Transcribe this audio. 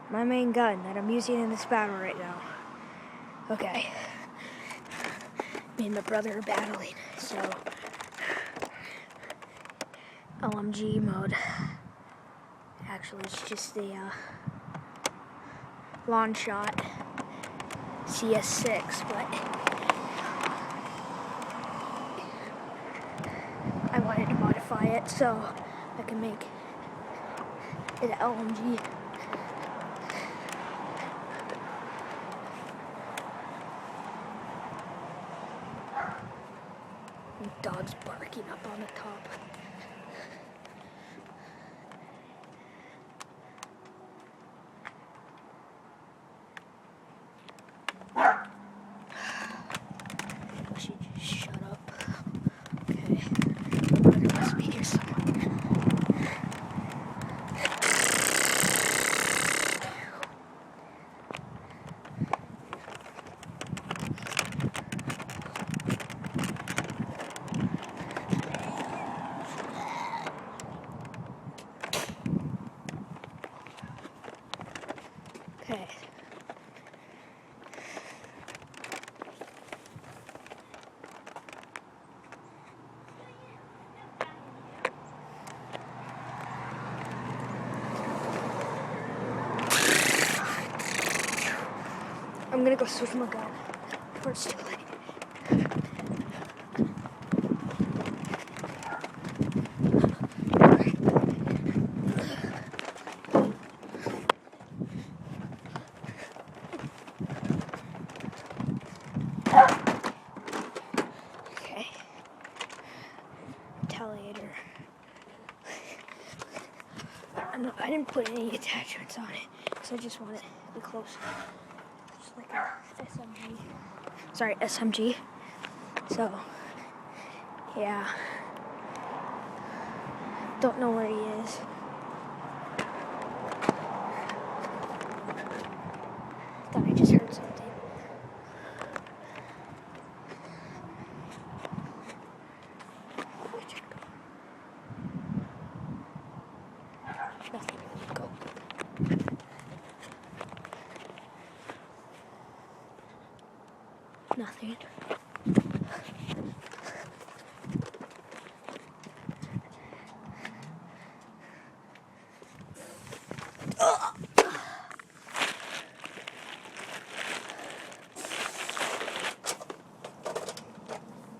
my main gun that I'm using in this battle right now. Okay. Me and my brother are battling, so LMG mode. Actually, it's just the lawn shot CS6, but I wanted to modify it so I can make it an LMG. Dog's barking up on the top. She just shut up. Okay. There must be here somewhere. Okay. I'm gonna go switch my gun before it's too late. Okay. Retaliator. I didn't put any attachments on it, so I just want it to be close. Just like a SMG. Sorry, SMG. So, yeah. Don't know where he is. Thought I just heard something. Nothing. Go. Nothing.